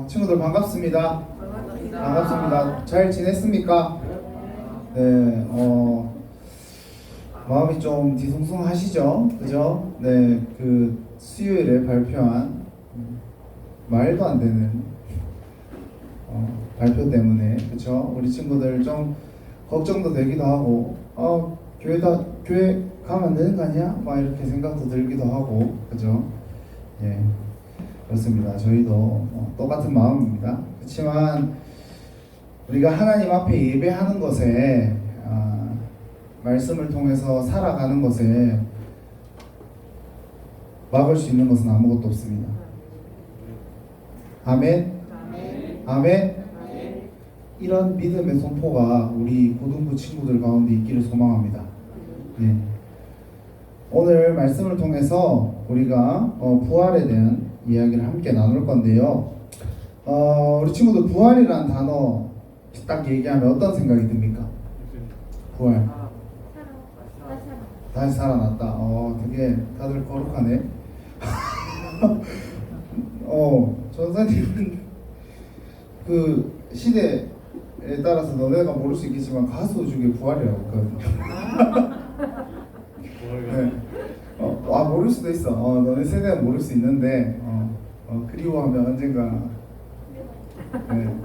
친구들 반갑습니다. 반갑습니다. 반갑습니다. 잘 지냈습니까? 네, 마음이 좀 뒤숭숭하시죠? 그죠? 네, 그 수요일에 발표한 말도 안 되는 발표 때문에, 그죠? 우리 친구들 좀 걱정도 되기도 하고, 교회 가면 안 되는 거 아니야? 막 이렇게 생각도 들기도 하고, 그죠? 예. 그렇습니다. 저희도 똑같은 마음입니다. 그렇지만 우리가 하나님 앞에 예배하는 것에 말씀을 통해서 살아가는 것에 막을 수 있는 것은 아무것도 없습니다. 아멘. 아멘. 이런 믿음의 선포가 우리 고등부 친구들 가운데 있기를 소망합니다. 네. 오늘 말씀을 통해서 우리가 부활에 대한 이야기를 함께 나눌 건데요. 우리 친구들 부활이라는 단어 딱 얘기하면 어떤 생각이 듭니까? 부활. 다시 살아났다. 되게 다들 거룩하네. 전사님은 그 시대에 따라서 너네가 모를 수 있겠지만 가수 중에 부활이라고 했거든요. 네. 모를 수도 있어. 너네 세대는 모를 수 있는데 그리워하면 언젠가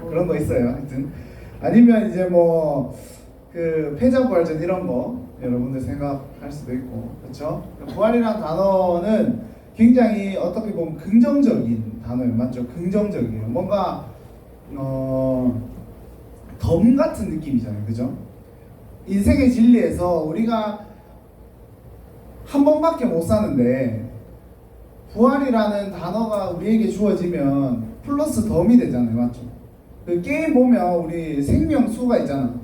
그런 거 있어요. 하여튼 아니면 이제 뭐 그 패자부활전 이런 거 여러분들 생각할 수도 있고, 그렇죠? 부활이라는 단어는 굉장히 어떻게 보면 긍정적인 단어예요. 맞죠? 긍정적이에요. 뭔가 덤 같은 느낌이잖아요. 그죠? 인생의 진리에서 우리가 한 번밖에 못 사는데 부활이라는 단어가 우리에게 주어지면 플러스 덤이 되잖아요. 맞죠? 그 게임 보면 우리 생명수가 있잖아.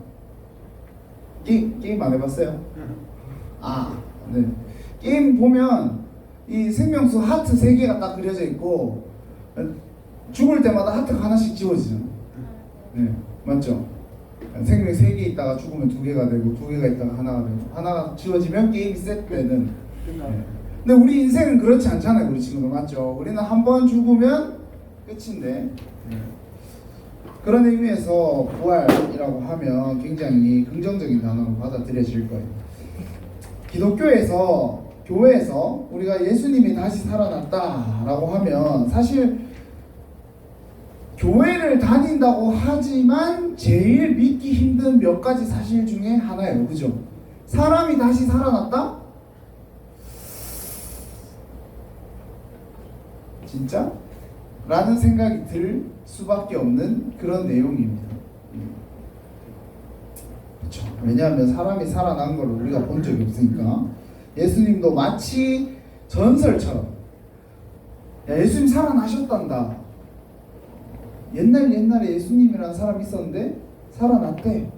게임 안 해봤어요? 네. 게임 보면 이 생명수 하트 3개가 딱 그려져 있고 죽을 때마다 하트가 하나씩 지워지잖아. 네, 맞죠? 생명 3개 있다가 죽으면 2개가 되고 2개가 있다가 하나가 되고 하나가 지워지면 게임이 셋되는. 네. 근데 우리 인생은 그렇지 않잖아요. 우리 친구들 맞죠? 우리는 한 번 죽으면 끝인데. 그런 의미에서 부활이라고 하면 굉장히 긍정적인 단어로 받아들여질 거예요. 기독교에서 교회에서 우리가 예수님이 다시 살아났다라고 하면 사실 교회를 다닌다고 하지만 제일 믿기 힘든 몇 가지 사실 중에 하나예요. 그죠? 사람이 다시 살아났다? 진짜? 라는 생각이 들 수밖에 없는 그런 내용입니다. 그렇죠. 왜냐하면 사람이 살아난 걸 우리가 본 적이 없으니까. 예수님도 마치 전설처럼 예수님 살아나셨단다. 옛날에 예수님이라는 사람이 있었는데 살아났대.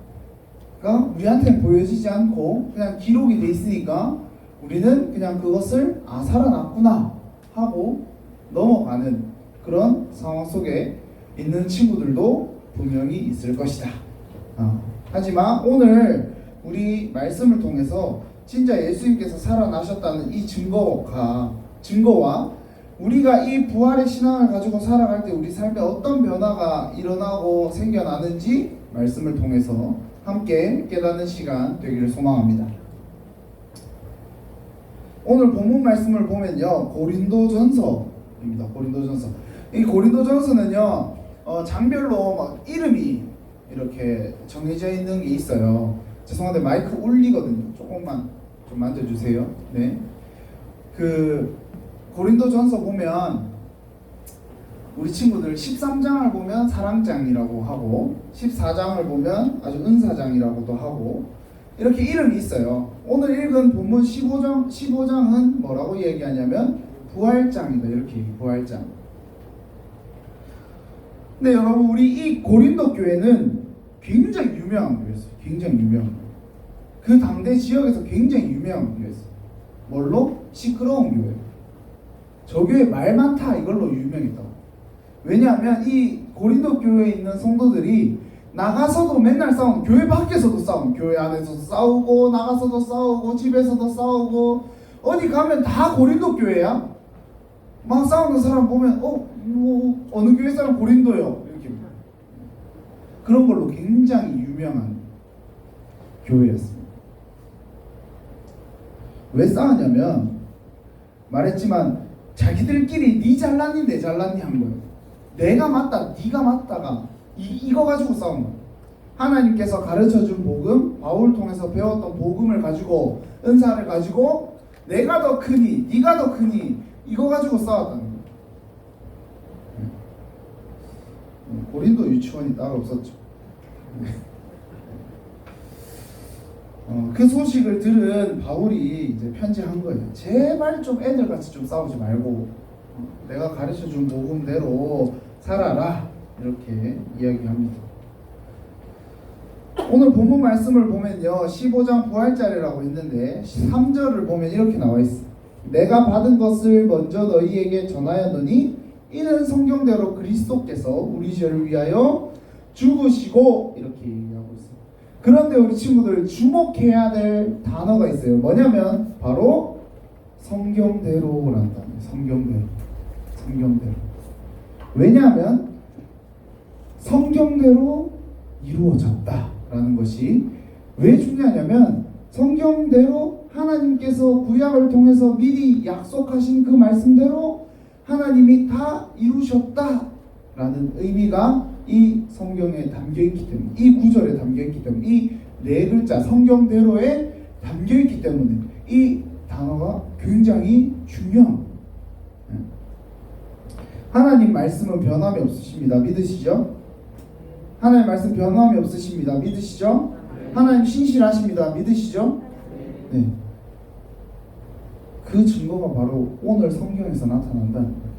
그러니까 우리한테는 보여지지 않고 그냥 기록이 돼 있으니까 우리는 그냥 그것을 살아났구나 하고 넘어가는 그런 상황 속에 있는 친구들도 분명히 있을 것이다. 하지만 오늘 우리 말씀을 통해서 진짜 예수님께서 살아나셨다는 이 증거와 우리가 이 부활의 신앙을 가지고 살아갈 때 우리 삶에 어떤 변화가 일어나고 생겨나는지 말씀을 통해서 함께 깨닫는 시간 되기를 소망합니다. 오늘 본문 말씀을 보면요, 고린도전서입니다. 고린도전서. 이 고린도전서는요, 장별로 막 이름이 이렇게 정해져 있는 게 있어요. 죄송한데 마이크 울리거든요. 조금만 좀 만져주세요. 네. 그 고린도전서 보면 우리 친구들 13장을 보면 사랑장이라고 하고 14장을 보면 아주 은사장이라고도 하고 이렇게 이름이 있어요. 오늘 읽은 본문 15장은 뭐라고 얘기하냐면 부활장이다. 이렇게 부활장. 근데 여러분 우리 이 고린도 교회는 굉장히 유명한 교회였어요. 굉장히 유명한. 그 당대 지역에서 굉장히 유명한 교회였어요. 뭘로? 시끄러운 교회. 저 교회 말 많다 이걸로 유명했다고. 왜냐하면 이 고린도 교회에 있는 성도들이 나가서도 맨날 싸우고 교회 밖에서도 싸우고 교회 안에서도 싸우고 나가서도 싸우고 집에서도 싸우고 어디 가면 다 고린도 교회야. 막 싸우는 사람 보면 뭐 어느 교회 사람 고린도요 이렇게 그런 걸로 굉장히 유명한 교회였습니다. 왜 싸우냐면 말했지만 자기들끼리 니 잘났니 내 잘났니 한 거예요. 내가 맞다 니가 맞다가 이거 가지고 싸운 거예요. 하나님께서 가르쳐준 복음, 바울을 통해서 배웠던 복음을 가지고 은사를 가지고 내가 더 크니 니가 더 크니 이거 가지고 싸웠다는 거예요. 고린도 유치원이 따로 없었죠. 그 소식을 들은 바울이 이제 편지한 거예요. 제발 좀 애들같이 좀 싸우지 말고 내가 가르쳐준 복음대로 살아라 이렇게 이야기합니다. 오늘 본문 말씀을 보면요 15장 부활절이라고 했는데 3절을 보면 이렇게 나와 있어. 내가 받은 것을 먼저 너희에게 전하였노니 이는 성경대로 그리스도께서 우리 죄를 위하여 죽으시고 이렇게 얘기하고 있어요. 그런데 우리 친구들 주목해야 될 단어가 있어요. 뭐냐면 바로 성경대로라는 단어예요. 성경대로. 왜냐하면 성경대로 이루어졌다라는 것이 왜 중요하냐면 성경대로 하나님께서 구약을 통해서 미리 약속하신 그 말씀대로 하나님이 다 이루셨다라는 의미가 이 성경에 담겨있기 때문에 이 구절에 담겨있기 때문에 이 네 글자 성경대로에 담겨있기 때문에 이 단어가 굉장히 중요합니다. 하나님 말씀은 변함이 없으십니다. 믿으시죠? 하나님 말씀 변함이 없으십니다. 믿으시죠? 하나님 신실하십니다. 믿으시죠? 네. 그 증거가 바로 오늘 성경에서 나타난다는 거예요.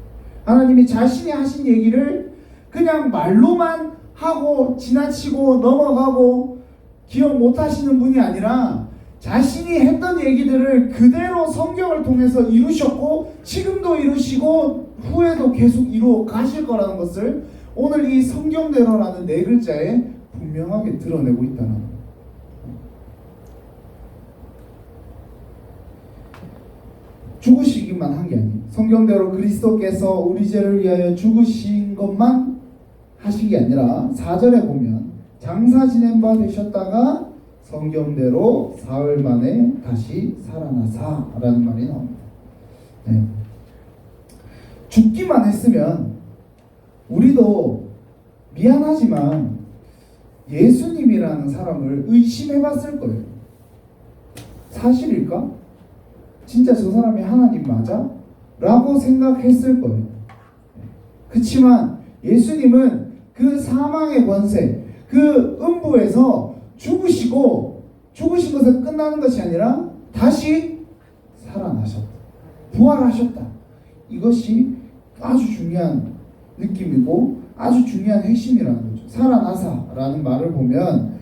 하나님이 자신이 하신 얘기를 그냥 말로만 하고 지나치고 넘어가고 기억 못 하시는 분이 아니라 자신이 했던 얘기들을 그대로 성경을 통해서 이루셨고 지금도 이루시고 후에도 계속 이루어 가실 거라는 것을 오늘 이 성경대로라는 네 글자에 분명하게 드러내고 있다는 거예요. 죽으시기만 한 게 아니에요. 성경대로 그리스도께서 우리 죄를 위하여 죽으신 것만 하신 게 아니라 4절에 보면 장사 지낸 바 되셨다가 성경대로 사흘 만에 다시 살아나사라는 말이 나옵니다. 네. 죽기만 했으면 우리도 미안하지만 예수님이라는 사람을 의심해봤을 거예요. 사실일까? 진짜 저 사람이 하나님 맞아? 라고 생각했을 거예요. 그치만 예수님은 그 사망의 권세, 그 음부에서 죽으신 것에 끝나는 것이 아니라 다시 살아나셨다. 부활하셨다. 이것이 아주 중요한 느낌이고 아주 중요한 핵심이라는 거죠. 살아나사라는 말을 보면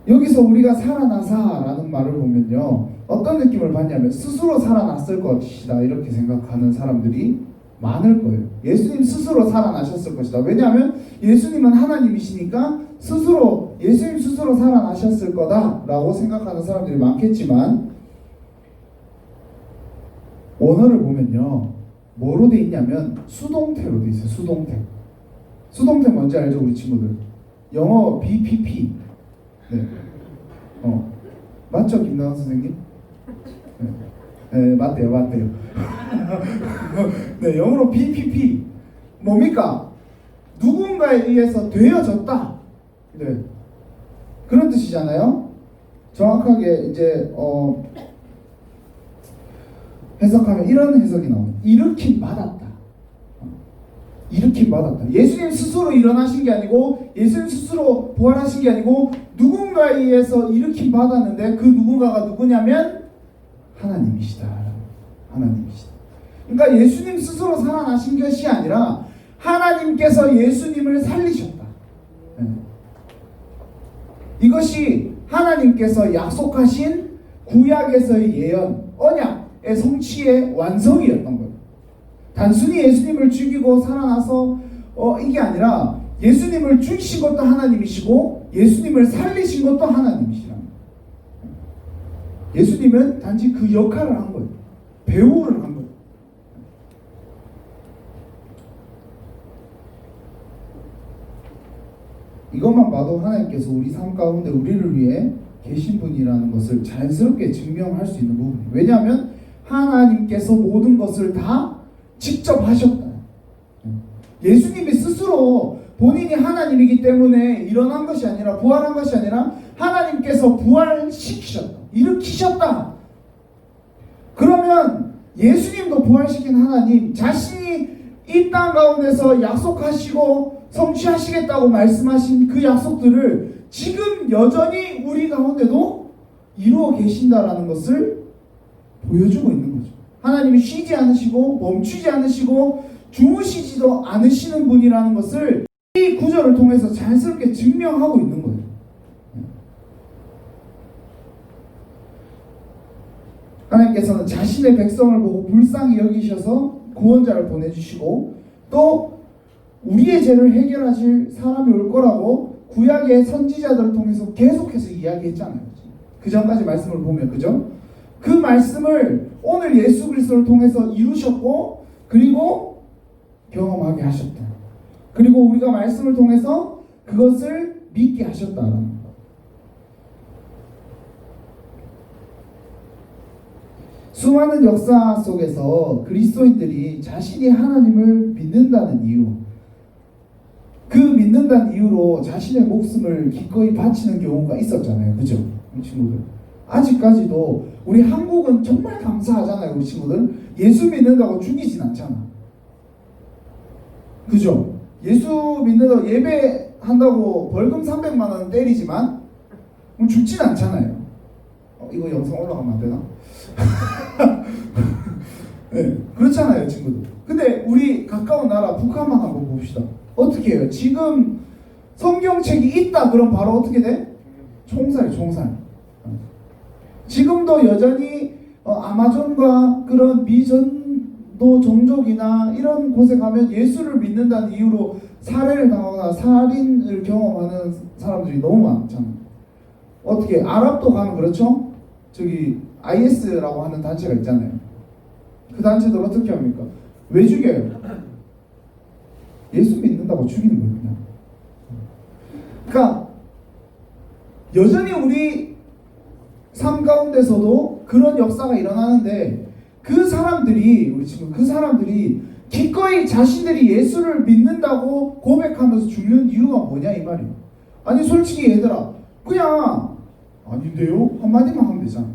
여기서 우리가 살아나사라는 말을 보면요 어떤 느낌을 받냐면 스스로 살아났을 것이다 이렇게 생각하는 사람들이 많을 거예요. 예수님 스스로 살아나셨을 것이다. 왜냐하면 예수님은 하나님이시니까 예수님 스스로 살아나셨을 거다라고 생각하는 사람들이 많겠지만 원어를 보면요 뭐로 돼 있냐면 수동태로 돼 있어요. 수동태 뭔지 알죠 우리 친구들? 영어 BPP. 네. 맞죠 김나원 선생님? 네, 맞대요. 네, 영어로 BPP 뭡니까? 누군가에 의해서 되어졌다. 네, 그런 뜻이잖아요. 정확하게 이제 해석하면 이런 해석이 나옵니다. 일으킴 받았다. 예수님 스스로 일어나신 게 아니고 예수님 스스로 부활하신 게 아니고 누군가에 의해서 일으킴 받았는데 그 누군가가 누구냐면 하나님이시다. 그러니까 예수님 스스로 살아나신 것이 아니라 하나님께서 예수님을 살리셨다. 이것이 하나님께서 약속하신 구약에서의 예언, 언약의 성취의 완성이었던 거예요. 단순히 예수님을 죽이고 살아나서 이게 아니라 예수님을 죽이신 것도 하나님이시고 예수님을 살리신 것도 하나님이시라는 거예요. 예수님은 단지 그 역할을 한 거예요. 배우를 한 거예요. 이것만 봐도 하나님께서 우리 삶 가운데 우리를 위해 계신 분이라는 것을 자연스럽게 증명할 수 있는 부분이에요. 왜냐하면 하나님께서 모든 것을 다 직접 하셨다. 예수님이 스스로 본인이 하나님이기 때문에 일어난 것이 아니라, 부활한 것이 아니라 하나님께서 부활시키셨다, 일으키셨다. 그러면 예수님도 부활시킨 하나님, 자신이 이 땅 가운데서 약속하시고 성취하시겠다고 말씀하신 그 약속들을 지금 여전히 우리 가운데도 이루어 계신다라는 것을 보여주고 있는 거죠. 하나님이 쉬지 않으시고 멈추지 않으시고 주무시지도 않으시는 분이라는 것을 이 구절을 통해서 자연스럽게 증명하고 있는 거예요. 하나님께서는 자신의 백성을 보고 불쌍히 여기셔서 구원자를 보내주시고, 또 우리의 죄를 해결하실 사람이 올 거라고 구약의 선지자들을 통해서 계속해서 이야기했잖아요. 그 전까지 말씀을 보면, 그죠? 그 말씀을 오늘 예수 그리스도를 통해서 이루셨고, 그리고 경험하게 하셨다. 그리고 우리가 말씀을 통해서 그것을 믿게 하셨다라는 것. 수많은 역사 속에서 그리스도인들이 자신이 하나님을 믿는다는 이유, 그 믿는다는 이유로 자신의 목숨을 기꺼이 바치는 경우가 있었잖아요. 그죠? 우리 친구들. 아직까지도 우리 한국은 정말 감사하잖아요. 우리 친구들. 예수 믿는다고 죽이진 않잖아. 그죠? 예수 믿는다고 예배한다고 벌금 300만 원 때리지만 죽진 않잖아요. 이거 영상 올라가면 안 되나? 네, 그렇잖아요, 친구들. 근데 우리 가까운 나라 북한만 한번 봅시다. 어떻게 해요? 지금 성경책이 있다 그럼 바로 어떻게 돼? 총살. 지금도 여전히 아마존과 그런 미전도 종족이나 이런 곳에 가면 예수를 믿는다는 이유로 살해를 당하거나 살인을 경험하는 사람들이 너무 많잖아요. 어떻게 아랍도 가면 그렇죠? 저기 IS라고 하는 단체가 있잖아요. 그 단체들 어떻게 합니까? 왜 죽여요? 예수 믿는다고 죽이는 거예요, 그냥. 그러니까 여전히 우리 삶 가운데서도 그런 역사가 일어나는데, 그 사람들이, 우리 친구, 그 사람들이 기꺼이 자신들이 예수를 믿는다고 고백하면서 죽는 이유가 뭐냐 이 말이에요. 아니 솔직히 얘들아, 그냥 아닌데요? 한마디만 하면 되잖아.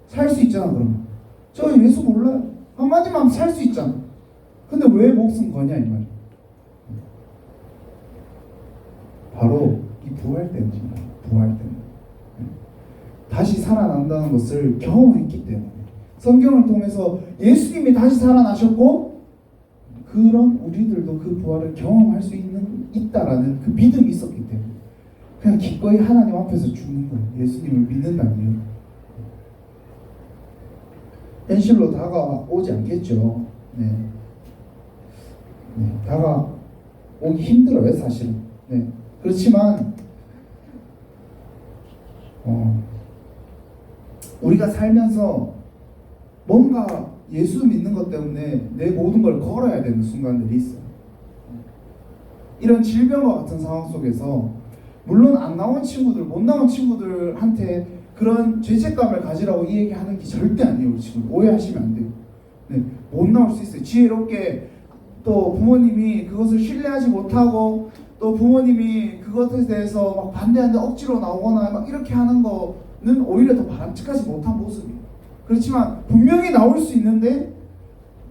살 수 있잖아. 그러면 저 예수 몰라요. 한마디만 하면 살 수 있잖아. 근데 왜 목숨 거냐 이 말이에요. 바로 이 부활 때문입니다. 부활 때문에. 다시 살아난다는 것을 경험했기 때문에, 성경을 통해서 예수님이 다시 살아나셨고, 그런 우리들도 그 부활을 경험할 수 있다라는 그 믿음이 있었기 때문에 그냥 기꺼이 하나님 앞에서 죽는 거예요. 예수님을 믿는다는 이유. 현실로 다가오지 않겠죠. 네. 다가오기 힘들어요, 사실은. 네. 그렇지만 우리가 살면서 뭔가 예수 믿는 것 때문에 내 모든 걸 걸어야 되는 순간들이 있어요. 이런 질병과 같은 상황 속에서 물론 안 나온 친구들, 못 나온 친구들한테 그런 죄책감을 가지라고 이 얘기하는 게 절대 아니에요. 지금 오해하시면 안 돼요. 네, 못 나올 수 있어요. 지혜롭게 또 부모님이 그것을 신뢰하지 못하고, 또 부모님이 그것에 대해서 막 반대하는데 억지로 나오거나 막 이렇게 하는 거는 오히려 더 바람직하지 못한 모습이에요. 그렇지만 분명히 나올 수 있는데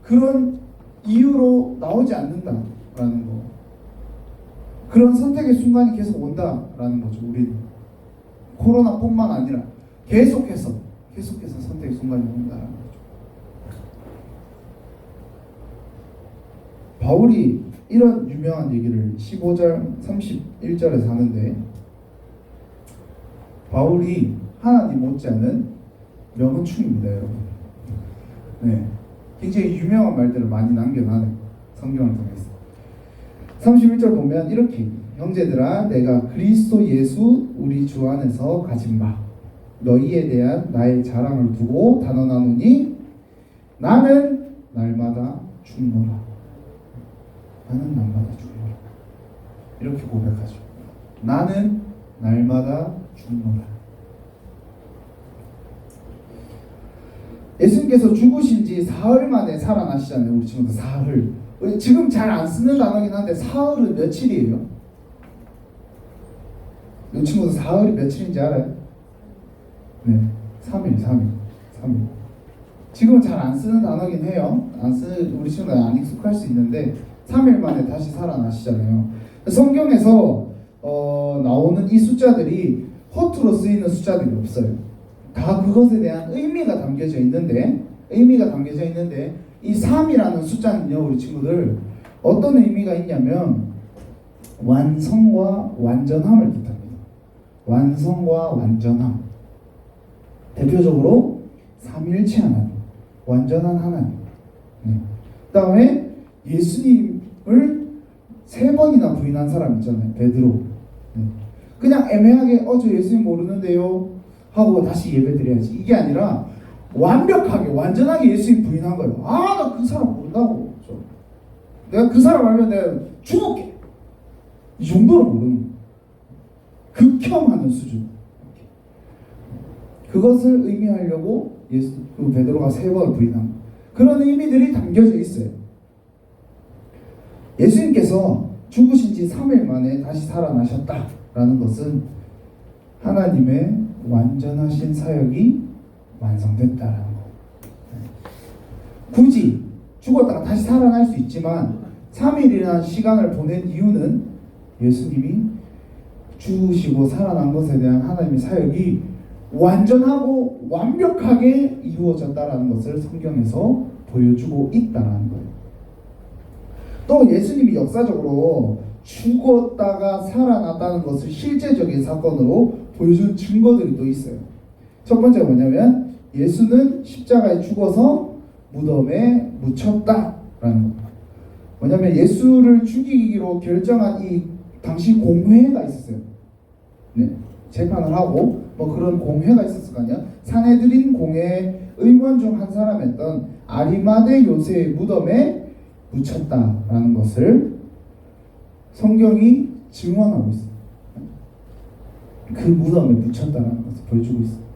그런 이유로 나오지 않는다라는 거, 그런 선택의 순간이 계속 온다라는 거죠. 우리는 코로나뿐만 아니라 계속해서 선택의 순간이 온다라는 거죠. 바울이 이런 유명한 얘기를 15절 31절에서 하는데, 바울이 하나님 못지않은 명언충입니다, 여러분. 네, 굉장히 유명한 말들을 많이 남겨놔요, 성경을 통해서. 31절 보면 이렇게, 형제들아 내가 그리스도 예수 우리 주 안에서 가진 바 너희에 대한 나의 자랑을 두고 단언하노니 나는 날마다 죽노라. 나는 날마다 죽노라. 이렇게 고백하죠. 나는 날마다 죽노라. 예수님께서 죽으신 지 사흘 만에 살아나시잖아요. 우리 친구들 사흘. 지금 잘 안 쓰는 단어긴 한데 사흘은 며칠이에요? 우리 친구들 사흘이 며칠인지 알아요? 네, 3일. 지금은 잘 안 쓰는 단어긴 해요. 안 쓰는 우리 친구들 안 익숙할 수 있는데 3일 만에 다시 살아나시잖아요. 성경에서 나오는 이 숫자들이 허투루 쓰이는 숫자들이 없어요. 다 그것에 대한 의미가 담겨져 있는데 이 3이라는 숫자는요, 우리 친구들 어떤 의미가 있냐면 완성과 완전함을 뜻합니다. 완성과 완전함. 대표적으로 삼위일체 하나님, 완전한 하나님. 그 다음에 예수님을 3번이나 부인한 사람 있잖아요. 베드로. 그냥 애매하게 저 예수님 모르는데요 하고 다시 예배드려야지. 이게 아니라 완벽하게 완전하게 예수님 부인한 거예요. 나 그 사람 모른다고. 내가 그 사람 알면 내가 죽을게. 이 정도로 모르는 극혐하는 수준. 그것을 의미하려고 그 베드로가 3번 부인한 그런 의미들이 담겨져 있어요. 예수님께서 죽으신 지 3일 만에 다시 살아나셨다라는 것은 하나님의 완전하신 사역이 완성됐다라는 거. 굳이 죽었다가 다시 살아날 수 있지만 3일이라는 시간을 보낸 이유는 예수님이 죽으시고 살아난 것에 대한 하나님의 사역이 완전하고 완벽하게 이루어졌다라는 것을 성경에서 보여주고 있다는 거예요. 또 예수님이 역사적으로 죽었다가 살아났다는 것을 실제적인 사건으로 보여준 증거들이 또 있어요. 첫 번째가 뭐냐면 예수는 십자가에 죽어서 무덤에 묻혔다라는 겁니다. 뭐냐면 예수를 죽이기로 결정한 이 당시 공회가 있었어요. 네, 재판을 하고 그런 공회가 있었을 거 아니야. 산헤드린 공회 의원 중 한 사람이었던 아리마대 요새의 무덤에 묻혔다라는 것을 성경이 증언하고 있어요. 그 무덤에 묻혔다라는 것을 보여주고 있어요.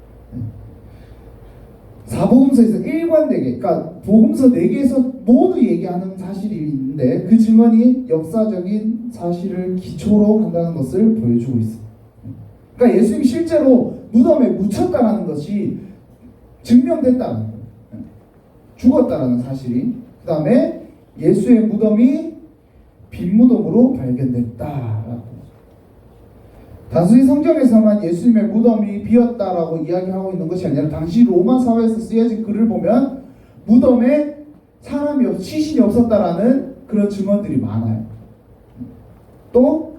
사복음서에서 일관되게, 그러니까 복음서 4개에서 모두 얘기하는 사실이 있는데 그 증언이 역사적인 사실을 기초로 한다는 것을 보여주고 있어요. 그러니까 예수님이 실제로 무덤에 묻혔다라는 것이 증명됐다는 거예요. 죽었다라는 사실이. 그 다음에 예수의 무덤이 빈 무덤으로 발견됐다라고. 단순히 성경에서만 예수님의 무덤이 비었다라고 이야기하고 있는 것이 아니라 당시 로마 사회에서 쓰여진 글을 보면 무덤에 사람이 시신이 없었다라는 그런 증언들이 많아요. 또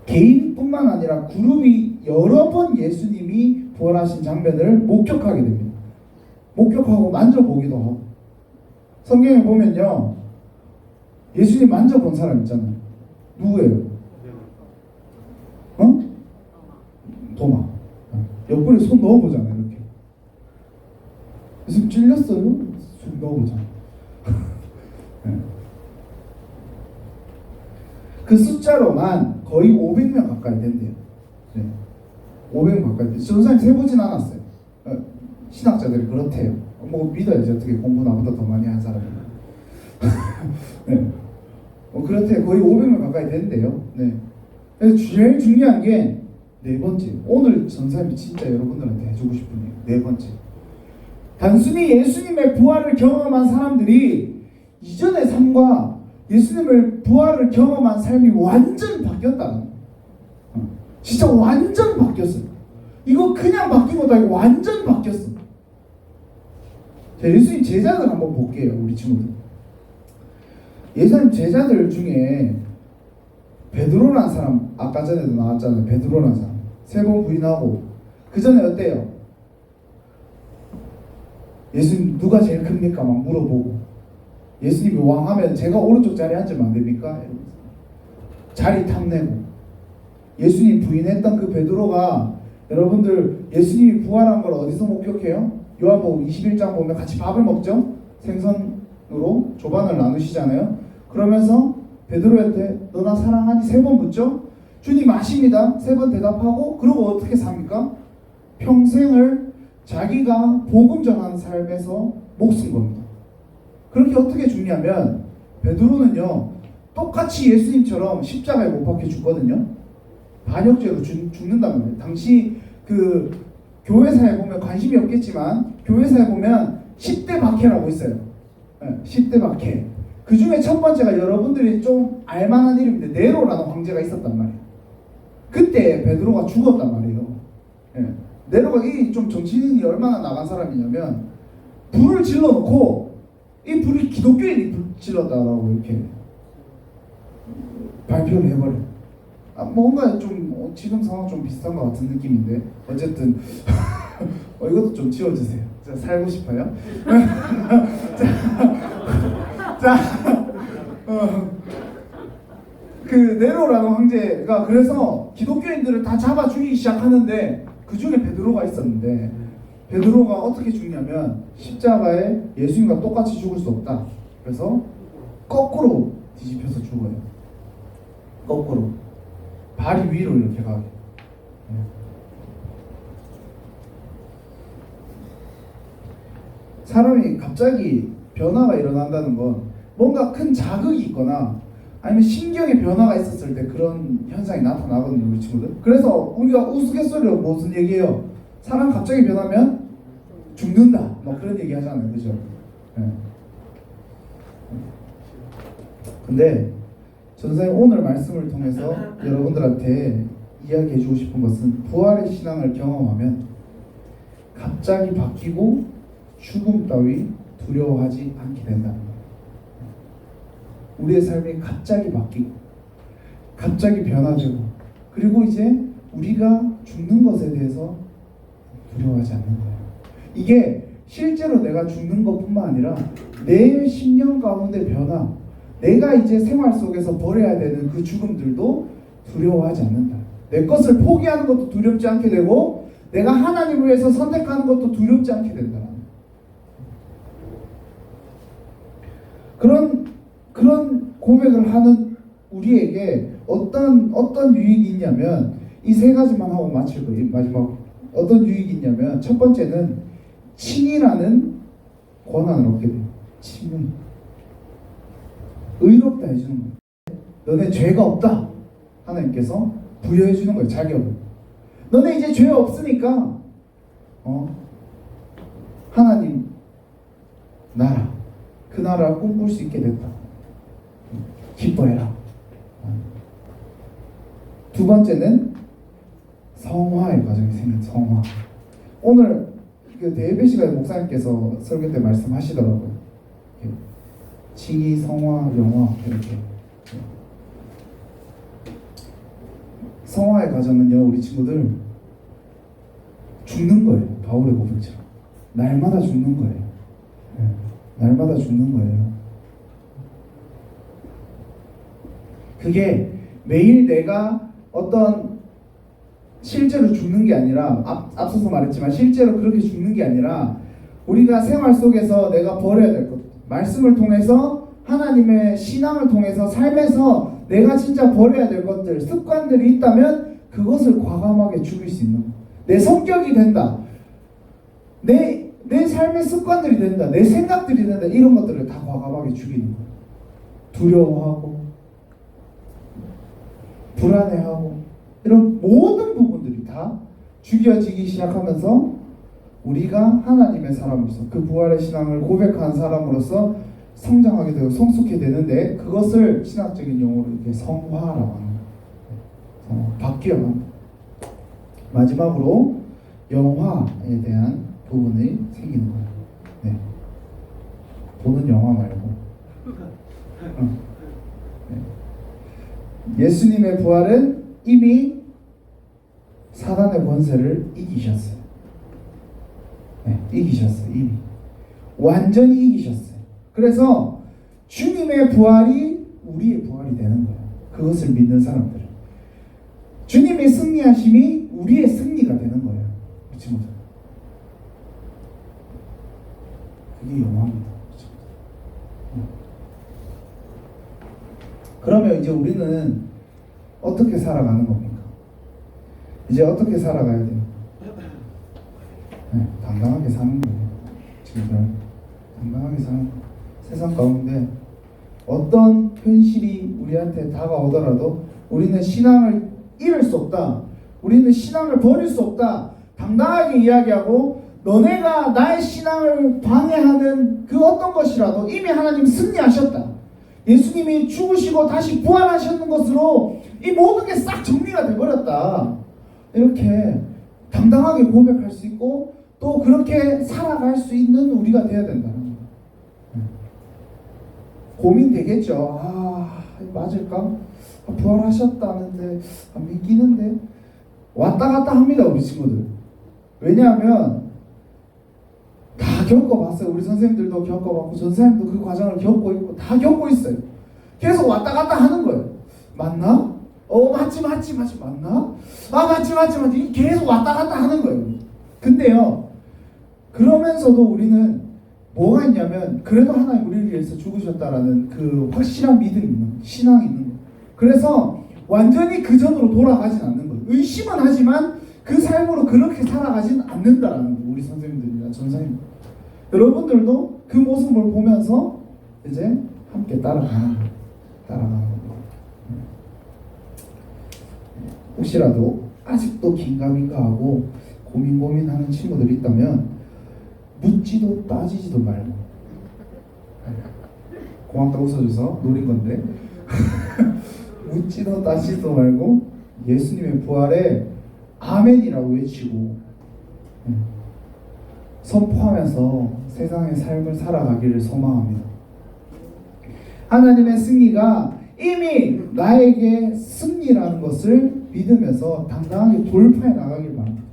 개인뿐만 아니라 그룹이 여러 번 예수님이 부활하신 장면을 목격하게 됩니다. 목격하고 만져보기도 하고. 성경에 보면요, 예수님 만져본 사람 있잖아요. 누구예요? 도마. 옆구리에 손 넣어보잖아요. 이렇게. 예수님 찔렸어요? 손 넣어보잖아요. 그 숫자로만 거의 500명 가까이 된대요. 500명 가까이 된대요. 전사님 세보진 않았어요. 신학자들이 그렇대요. 믿어야지. 어떻게 공부 나보다 더 많이 한 사람이. 그렇대요. 거의 500명 가까이 된대요. 제일 중요한 게 4번째. 오늘 전사님이 진짜 여러분들한테 해주고 싶은 얘기. 4번째. 단순히 예수님의 부활을 경험한 사람들이 이전의 삶과 예수님의 부활을 경험한 삶이 완전히 바뀌었다는 거예요. 진짜 완전 바뀌었어요. 이거 그냥 바뀐 것도 아니고 완전 바뀌었어. 자, 예수님 제자들 한번 볼게요. 우리 친구들. 예수님 제자들 중에 베드로라는 사람, 아까 전에도 나왔잖아요. 베드로라는 사람 3번 부인하고 그 전에 어때요? 예수님 누가 제일 큽니까? 막 물어보고 예수님이 왕하면 제가 오른쪽 자리에 앉으면 안 됩니까? 이러면서 자리 탐내고 예수님 부인했던 그 베드로가 여러분들 예수님이 부활한 걸 어디서 목격해요? 요한복음 21장 보면 같이 밥을 먹죠? 생선으로 조반을 나누시잖아요. 그러면서 베드로한테 너 나 사랑하니? 3번 묻죠? 주님 아십니다. 3번 대답하고 그러고 어떻게 삽니까? 평생을 자기가 복음 전하는 삶에서 목숨 겁니다. 그렇게 어떻게 죽냐면 베드로는요 똑같이 예수님처럼 십자가에 못 박혀 죽거든요. 반역죄로 죽는단 말이에요. 당시 그 교회사에 보면 관심이 없겠지만 교회사에 보면 10대 박해라고 있어요. 네, 10대 박해. 그 중에 첫 번째가 여러분들이 좀 알만한 이름인데 네로라는 황제가 있었단 말이에요. 그때 베드로가 죽었단 말이에요. 네. 네로가 이 좀 정신이 얼마나 나간 사람이냐면 불을 질러놓고 이 불이 기독교인이 불 질렀다라고 이렇게 발표를 해버려. 뭔가 좀 지금 상황 좀 비슷한 것 같은 느낌인데 어쨌든 이것도 좀 지워주세요. 제가 살고 싶어요. 자, 그 네로라는 황제가 그래서 기독교인들을 다 잡아 죽이기 시작하는데 그 중에 베드로가 있었는데 베드로가 어떻게 죽냐면 십자가에 예수님과 똑같이 죽을 수 없다. 그래서 거꾸로 뒤집혀서 죽어요. 거꾸로 발이 위로 이렇게 가게. 사람이 갑자기 변화가 일어난다는 건 뭔가 큰 자극이 있거나 아니면 신경의 변화가 있었을 때 그런 현상이 나타나거든요, 우리 친구들. 그래서 우리가 우스갯소리로 무슨 얘기해요? 사람 갑자기 변하면 죽는다, 뭐 그런 얘기 하잖아요, 그죠? 네. 근데 전사님 오늘 말씀을 통해서 여러분들한테 이야기해주고 싶은 것은 부활의 신앙을 경험하면 갑자기 바뀌고 죽음 따위 두려워하지 않게 된다는 거예요. 우리의 삶이 갑자기 바뀌고 갑자기 변화되고 그리고 이제 우리가 죽는 것에 대해서 두려워하지 않는 거예요. 이게 실제로 내가 죽는 것뿐만 아니라 내 심령 가운데 변화, 내가 이제 생활 속에서 버려야 되는 그 죽음들도 두려워하지 않는다. 내 것을 포기하는 것도 두렵지 않게 되고 내가 하나님을 위해서 선택하는 것도 두렵지 않게 된다. 그런 고백을 하는 우리에게 어떤 유익이 있냐면 이 세 가지만 하고 마칠 거예요. 마지막 어떤 유익이 있냐면 첫 번째는 칭이라는 권한을 얻게 돼요. 칭은 의롭다 해주는 거예요. 너네 죄가 없다. 하나님께서 부여해 주는 거예요. 자격을. 너네 이제 죄 없으니까 하나님 나라 그 나라를 꿈꿀 수 있게 됐다. 기뻐해라. 두 번째는 성화의 과정이 생긴 성화. 오늘 그 대예배 시간에 목사님께서 설교 때 말씀하시더라고요. 칭의, 성화, 영화 이렇게. 성화의 과정은요, 우리 친구들 죽는 거예요. 바울의 고백처럼 날마다 죽는 거예요. 날마다 죽는 거예요. 그게 매일 내가 어떤 실제로 죽는 게 아니라 앞서서 말했지만 실제로 그렇게 죽는 게 아니라 우리가 생활 속에서 내가 버려야 될 것, 말씀을 통해서 하나님의 신앙을 통해서 삶에서 내가 진짜 버려야 될 것들, 습관들이 있다면 그것을 과감하게 죽일 수 있는 것. 내 성격이 된다. 내 삶의 습관들이 된다. 내 생각들이 된다. 이런 것들을 다 과감하게 죽이는 거예요. 두려워하고 불안해하고 이런 모든 부분들이 다 죽여지기 시작하면서 우리가 하나님의 사람으로서 그 부활의 신앙을 고백한 사람으로서 성장하게 되고 성숙해 되는데 그것을 신학적인 용어로 이렇게 성화라고 하는 거예요. 바뀌어간다. 마지막으로 영화에 대한 부분이 생기는 거예요. 네. 보는 영화 말고. 네. 예수님의 부활은 이미 사단의 권세를 이기셨어요. 네, 이기셨어요. 이미 완전히 이기셨어요. 그래서 주님의 부활이 우리의 부활이 되는 거예요. 그것을 믿는 사람들은 주님의 승리하심이 우리의 승리가 되는 거예요. 그렇죠? 그게 영광입니다. 그러면 이제 우리는 어떻게 살아가는 겁니까? 이제 어떻게 살아가야 돼요? 네, 당당하게 사는 거예요. 지금 당당하게 사는 거예요. 세상 가운데 어떤 현실이 우리한테 다가오더라도 우리는 신앙을 잃을 수 없다. 우리는 신앙을 버릴 수 없다. 당당하게 이야기하고 너네가 나의 신앙을 방해하는 그 어떤 것이라도 이미 하나님 승리하셨다. 예수님이 죽으시고 다시 부활하셨는 것으로 이 모든 게 싹 정리가 돼버렸다. 이렇게 당당하게 고백할 수 있고 또 그렇게 살아갈 수 있는 우리가 되어야 된다는 거예요. 고민되겠죠. 맞을까? 부활하셨다는데 안 믿기는데 왔다 갔다 합니다. 우리 친구들. 왜냐하면 다 겪어봤어요. 우리 선생님들도 겪어봤고 전사님도 그 과정을 겪고 있고 다 겪고 있어요. 계속 왔다 갔다 하는 거예요. 맞나? 맞지 맞나? 맞지 계속 왔다 갔다 하는 거예요. 근데요 그러면서도 우리는 뭐가 있냐면 그래도 하나님 우리를 위해서 죽으셨다라는 그 확실한 믿음이 있는 거예요. 신앙이 있는 거예요. 그래서 완전히 그 전으로 돌아가진 않는 거예요. 의심은 하지만 그 삶으로 그렇게 살아가진 않는다라는 거예요. 우리 선생님들이나 전사님 여러분들도 그 모습을 보면서 이제 함께 따라가는 거예요. 혹시라도 아직도 긴가민가하고 고민하는 친구들이 있다면 묻지도 따지지도 말고 고맙다 웃어줘서 노린 건데 묻지도 따지지도 말고 예수님의 부활에 아멘이라고 외치고 선포하면서 세상의 삶을 살아가기를 소망합니다. 하나님의 승리가 이미 나에게 승리라는 것을 믿으면서 당당하게 돌파해 나가길 바랍니다.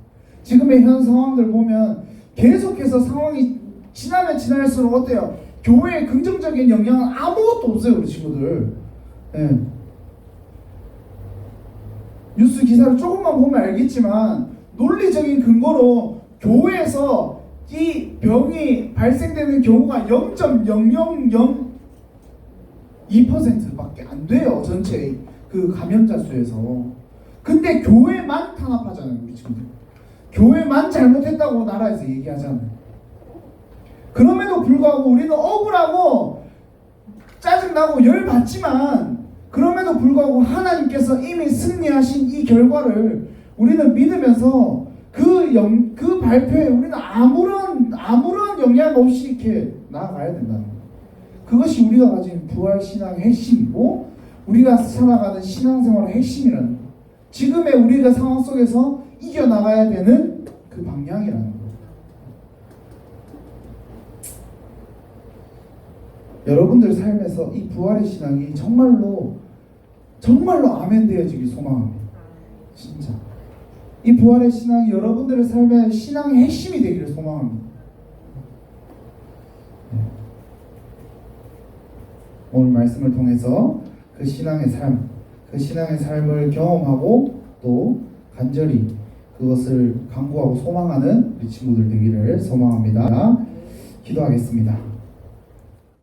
지금의 현 상황들 보면 계속해서 상황이 지나면 지날수록 어때요? 교회에 긍정적인 영향은 아무것도 없어요. 우리 친구들. 네. 뉴스 기사를 조금만 보면 알겠지만 논리적인 근거로 교회에서 이 병이 발생되는 경우가 0.0002%밖에 안 돼요. 전체 그 감염자 수에서. 근데 교회만 탄압하잖아요. 우리 친구들. 교회만 잘못했다고 나라에서 얘기하잖아요. 그럼에도 불구하고 우리는 억울하고 짜증나고 열받지만 그럼에도 불구하고 하나님께서 이미 승리하신 이 결과를 우리는 믿으면서 그 발표에 우리는 아무런 영향 없이 이렇게 나아가야 된다는 거예요. 그것이 우리가 가진 부활 신앙의 핵심이고 우리가 살아가는 신앙생활의 핵심이라는 거예요. 지금의 우리가 상황 속에서 이겨나가야 되는 그 방향이라는 거예요. 여러분들 삶에서 이 부활의 신앙이 정말로 아멘 되어지길 소망합니다. 진짜 이 부활의 신앙이 여러분들의 삶의 신앙의 핵심이 되기를 소망합니다. 오늘 말씀을 통해서 그 신앙의 삶을 경험하고 또 간절히 그것을 간구하고 소망하는 우리 친구들 되기를 소망합니다. 기도하겠습니다.